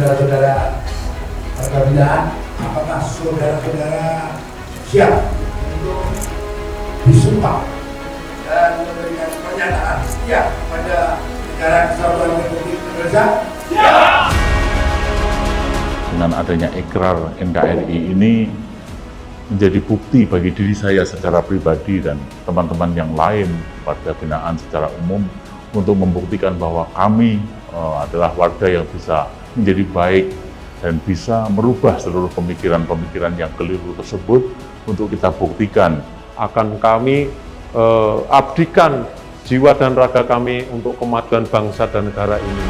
saudara-saudara warga binaan, apakah saudara-saudara siap untuk disumpah dan memberikan pernyataan setia kepada negara kesatuan Republik Indonesia? Siap! Dengan adanya ikrar NKRI ini menjadi bukti bagi diri saya secara pribadi dan teman-teman yang lain, warga binaan secara umum, untuk membuktikan bahwa kami adalah warga yang bisa menjadi baik dan bisa merubah seluruh pemikiran-pemikiran yang keliru tersebut untuk kita buktikan. Akan kami abdikan jiwa dan raga kami untuk kemajuan bangsa dan negara ini.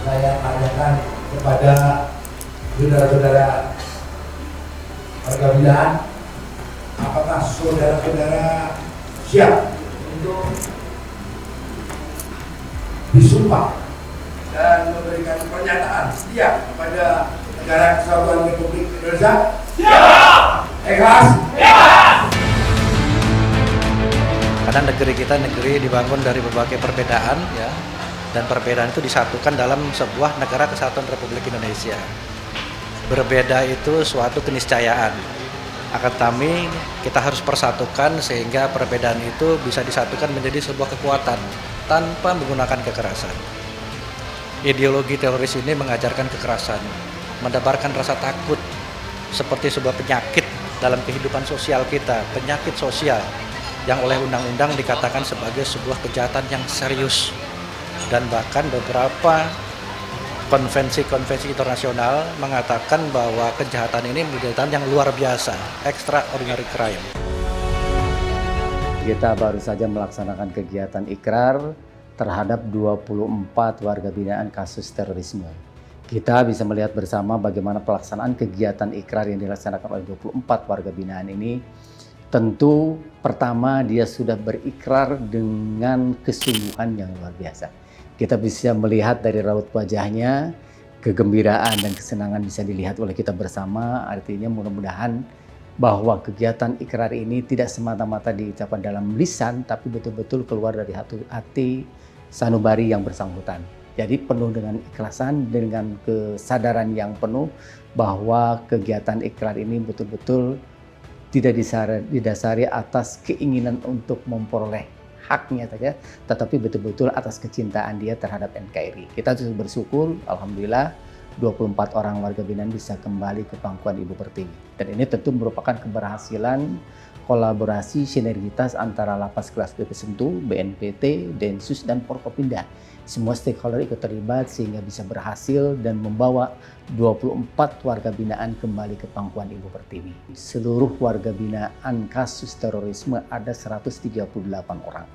Saya tanyakan kepada saudara-saudara warga binaan, apakah saudara-saudara siap untuk disumpah dan memberikan pernyataan setia kepada negara kesatuan Republik Indonesia? Siap! Ikhlas? Siap! Karena negeri kita dibangun dari berbagai perbedaan, ya, dan perbedaan itu disatukan dalam sebuah negara kesatuan Republik Indonesia. Berbeda itu suatu keniscayaan. Akan kami, kita harus persatukan sehingga perbedaan itu bisa disatukan menjadi sebuah kekuatan tanpa menggunakan kekerasan. Ideologi teroris ini mengajarkan kekerasan, mendebarkan rasa takut seperti sebuah penyakit dalam kehidupan sosial kita, penyakit sosial yang oleh undang-undang dikatakan sebagai sebuah kejahatan yang serius. Dan bahkan beberapa konvensi-konvensi internasional mengatakan bahwa kejahatan ini kejahatan yang luar biasa, extraordinary crime. Kita baru saja melaksanakan kegiatan ikrar terhadap 24 warga binaan kasus terorisme. Kita bisa melihat bersama bagaimana pelaksanaan kegiatan ikrar yang dilaksanakan oleh 24 warga binaan ini. Tentu pertama dia sudah berikrar dengan kesungguhan yang luar biasa. Kita bisa melihat dari raut wajahnya, kegembiraan dan kesenangan bisa dilihat oleh kita bersama. Artinya mudah-mudahan bahwa kegiatan ikrar ini tidak semata-mata diucapkan dalam lisan, tapi betul-betul keluar dari hati sanubari yang bersangkutan. Jadi penuh dengan ikhlasan, dengan kesadaran yang penuh bahwa kegiatan ikrar ini betul-betul tidak didasari atas keinginan untuk memperoleh haknya saja, tetapi betul-betul atas kecintaan dia terhadap NKRI. Kita bersyukur, alhamdulillah 24 orang warga binaan bisa kembali ke pangkuan Ibu Pertiwi. Dan ini tentu merupakan keberhasilan kolaborasi sinergitas antara Lapas Kelas BP Sentul, BNPT, Densus, dan Forkopimda. Semua stakeholder ikut terlibat sehingga bisa berhasil dan membawa 24 warga binaan kembali ke pangkuan Ibu Pertiwi. Seluruh warga binaan kasus terorisme ada 138 orang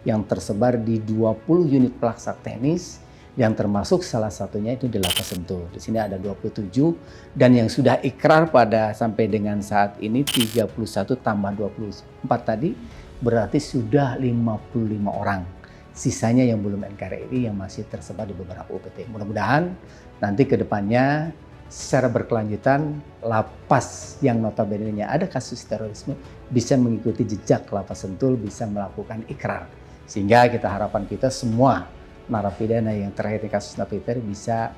yang tersebar di 20 unit pelaksanaan teknis, yang termasuk salah satunya itu di Lapas Sentul. Di sini ada 27 dan yang sudah ikrar pada sampai dengan saat ini 31 tambah 24 tadi berarti sudah 55 orang. Sisanya yang belum NKRI yang masih tersebar di beberapa UPT. Mudah-mudahan nanti ke depannya secara berkelanjutan lapas yang notabene-nya ada kasus terorisme bisa mengikuti jejak Lapas Sentul, bisa melakukan ikrar. Sehingga harapan kita semua narapidana yang terakhir di kasus napiter bisa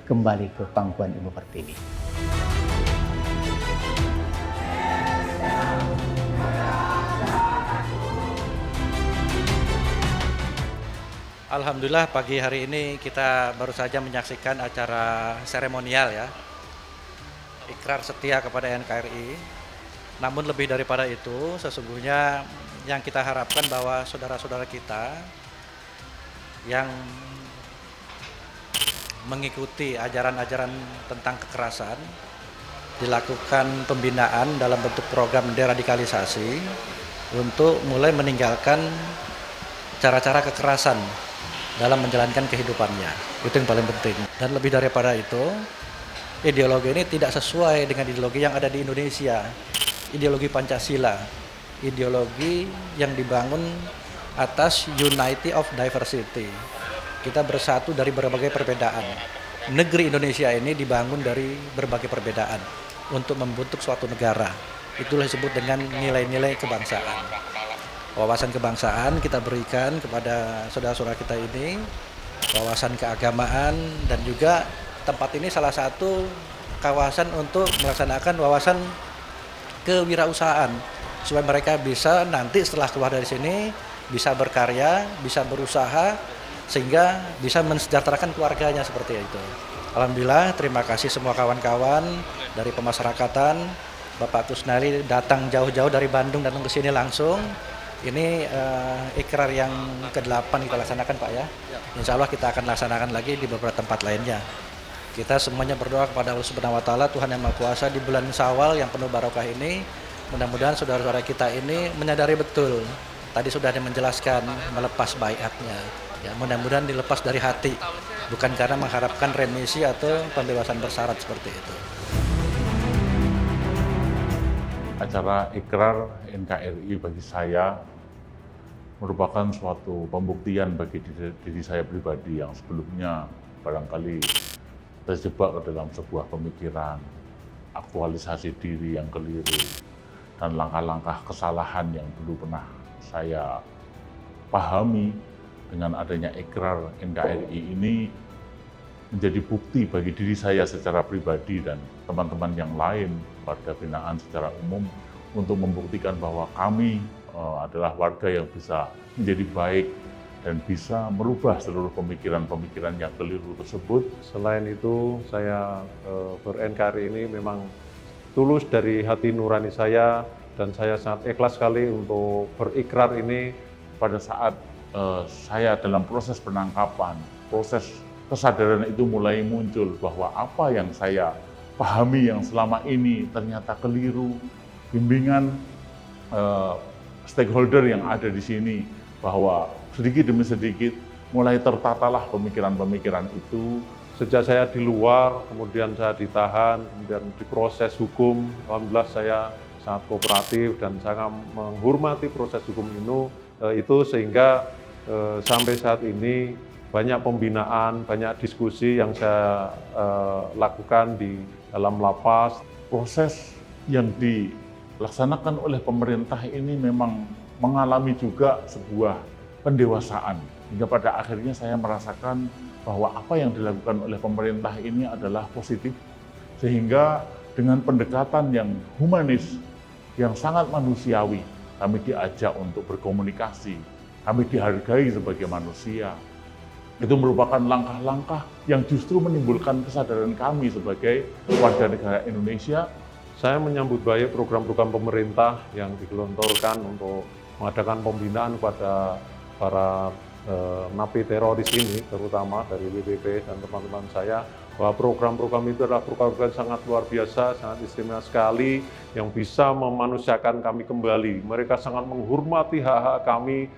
kembali ke pangkuan Ibu Pertiwi. Alhamdulillah pagi hari ini kita baru saja menyaksikan acara seremonial, ya, ikrar setia kepada NKRI. Namun lebih daripada itu, sesungguhnya yang kita harapkan bahwa saudara-saudara kita yang mengikuti ajaran-ajaran tentang kekerasan, dilakukan pembinaan dalam bentuk program deradikalisasi untuk mulai meninggalkan cara-cara kekerasan dalam menjalankan kehidupannya. Itu yang paling penting. Dan lebih daripada itu, ideologi ini tidak sesuai dengan ideologi yang ada di Indonesia. Ideologi Pancasila, ideologi yang dibangun atas unity of diversity. Kita bersatu dari berbagai perbedaan. Negeri Indonesia ini dibangun dari berbagai perbedaan untuk membentuk suatu negara. Itulah disebut dengan nilai-nilai kebangsaan. Wawasan kebangsaan kita berikan kepada saudara-saudara kita ini, wawasan keagamaan, dan juga tempat ini salah satu kawasan untuk melaksanakan wawasan kewirausahaan supaya mereka bisa nanti setelah keluar dari sini bisa berkarya, bisa berusaha sehingga bisa mensejahterakan keluarganya seperti itu. Alhamdulillah, terima kasih semua kawan-kawan dari pemasyarakatan. Bapak Kusnali datang jauh-jauh dari Bandung datang ke sini langsung. Ini ikrar yang ke-8 kita laksanakan, Pak ya. Insya Allah kita akan laksanakan lagi di beberapa tempat lainnya. Kita semuanya berdoa kepada Allah Subhanahu wa Ta'ala, Tuhan yang Maha Kuasa, di bulan Syawal yang penuh barokah ini. Mudah-mudahan saudara-saudara kita ini menyadari betul. Tadi sudah ada menjelaskan melepas baiatnya. Ya, mudah-mudahan dilepas dari hati, bukan karena mengharapkan remisi atau pembebasan bersyarat seperti itu. Acara ikrar NKRI bagi saya merupakan suatu pembuktian bagi diri saya pribadi yang sebelumnya barangkali terjebak ke dalam sebuah pemikiran, aktualisasi diri yang keliru, dan langkah-langkah kesalahan yang dulu pernah saya pahami. Dengan adanya ikrar NKRI ini menjadi bukti bagi diri saya secara pribadi dan teman-teman yang lain, warga binaan secara umum, untuk membuktikan bahwa kami adalah warga yang bisa menjadi baik dan bisa merubah seluruh pemikiran-pemikiran yang keliru tersebut. Selain itu, saya ber-NKRI ini memang tulus dari hati nurani saya, dan saya sangat ikhlas sekali untuk berikrar ini. Pada saat saya dalam proses penangkapan, proses kesadaran itu mulai muncul bahwa apa yang saya pahami yang selama ini ternyata keliru. Bimbingan stakeholder yang ada di sini bahwa sedikit demi sedikit mulai tertatalah pemikiran-pemikiran itu. Sejak saya di luar, kemudian saya ditahan, kemudian diproses hukum. Alhamdulillah saya sangat kooperatif dan sangat menghormati proses hukum itu sehingga sampai saat ini banyak pembinaan, banyak diskusi yang saya lakukan di dalam lapas. Proses yang dilaksanakan oleh pemerintah ini memang mengalami juga sebuah pendewasaan. Hingga pada akhirnya saya merasakan bahwa apa yang dilakukan oleh pemerintah ini adalah positif. Sehingga dengan pendekatan yang humanis, yang sangat manusiawi, kami diajak untuk berkomunikasi, kami dihargai sebagai manusia. Itu merupakan langkah-langkah yang justru menimbulkan kesadaran kami sebagai warga negara Indonesia. Saya menyambut baik program-program pemerintah yang digelontorkan untuk mengadakan pembinaan kepada para napi teroris ini, terutama dari WBP dan teman-teman saya, bahwa program-program itu adalah program-program sangat luar biasa, sangat istimewa sekali, yang bisa memanusiakan kami kembali. Mereka sangat menghormati hak-hak kami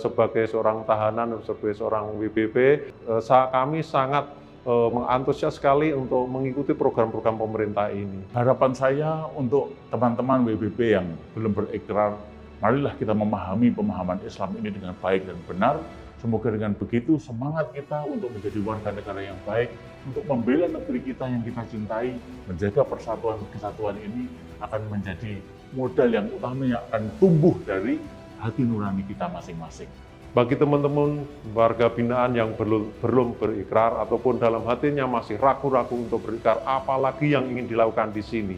sebagai seorang tahanan, sebagai seorang WBP. Kami sangat mengantusias sekali untuk mengikuti program-program pemerintah ini. Harapan saya untuk teman-teman WBP yang belum berikrar, marilah kita memahami pemahaman Islam ini dengan baik dan benar. Semoga dengan begitu semangat kita untuk menjadi warga negara yang baik, untuk membela negeri kita yang kita cintai, menjaga persatuan kesatuan ini akan menjadi modal yang utama yang akan tumbuh dari hati nurani kita masing-masing. Bagi teman-teman warga binaan yang belum berikrar ataupun dalam hatinya masih ragu-ragu untuk berikrar, apalagi yang ingin dilakukan di sini.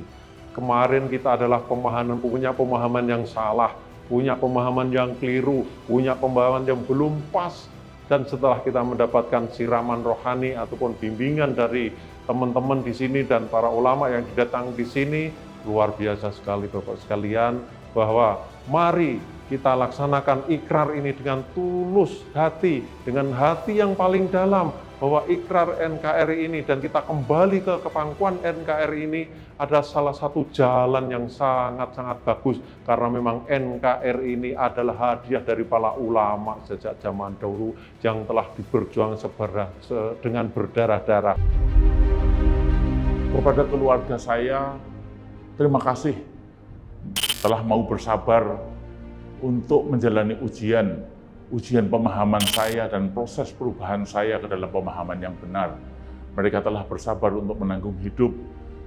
Kemarin kita adalah punya pemahaman yang salah, punya pemahaman yang keliru, punya pemahaman yang belum pas. Dan setelah kita mendapatkan siraman rohani ataupun bimbingan dari teman-teman di sini dan para ulama yang datang di sini, luar biasa sekali Bapak sekalian, bahwa mari kita laksanakan ikrar ini dengan tulus hati, dengan hati yang paling dalam, bahwa ikrar NKRI ini dan kita kembali ke kepangkuan NKRI ini adalah salah satu jalan yang sangat-sangat bagus, karena memang NKRI ini adalah hadiah dari para ulama sejak zaman dahulu yang telah diberjuang dengan berdarah-darah. Kepada keluarga saya, terima kasih telah mau bersabar untuk menjalani ujian pemahaman saya dan proses perubahan saya ke dalam pemahaman yang benar. Mereka telah bersabar untuk menanggung hidup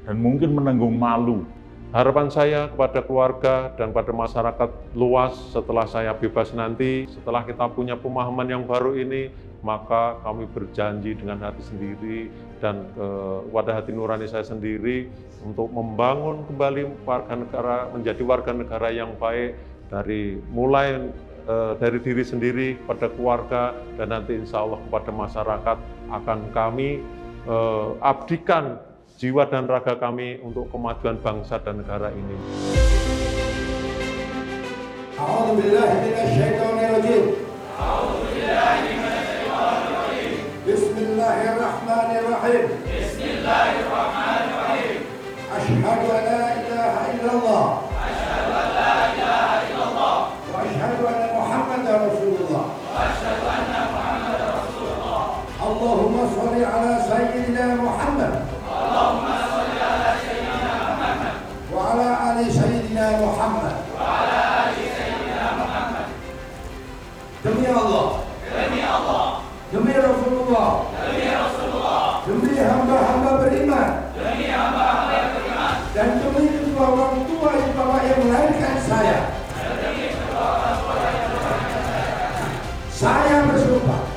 dan mungkin menanggung malu. Harapan saya kepada keluarga dan pada masyarakat luas setelah saya bebas nanti, setelah kita punya pemahaman yang baru ini, maka kami berjanji dengan hati sendiri dan kepada hati nurani saya sendiri untuk membangun kembali warga negara, menjadi warga negara yang baik dari diri sendiri pada keluarga dan nanti insya Allah kepada masyarakat akan kami abdikan jiwa dan raga kami untuk kemajuan bangsa dan negara ini. Bismillahirrahmanirrahim. Bismillahirrahmanirrahim. Asyhadu an la ilaha illallah. وأشهد أن محمدا رسول الله. اللهم صل على سيدنا محمد. وعلى آل سيدنا محمد. Demi Allah. Demi Rasulullah. Demi hamba-hamba beriman. Dan demi kedua orang tua yang melahirkan saya. Saya bersumpah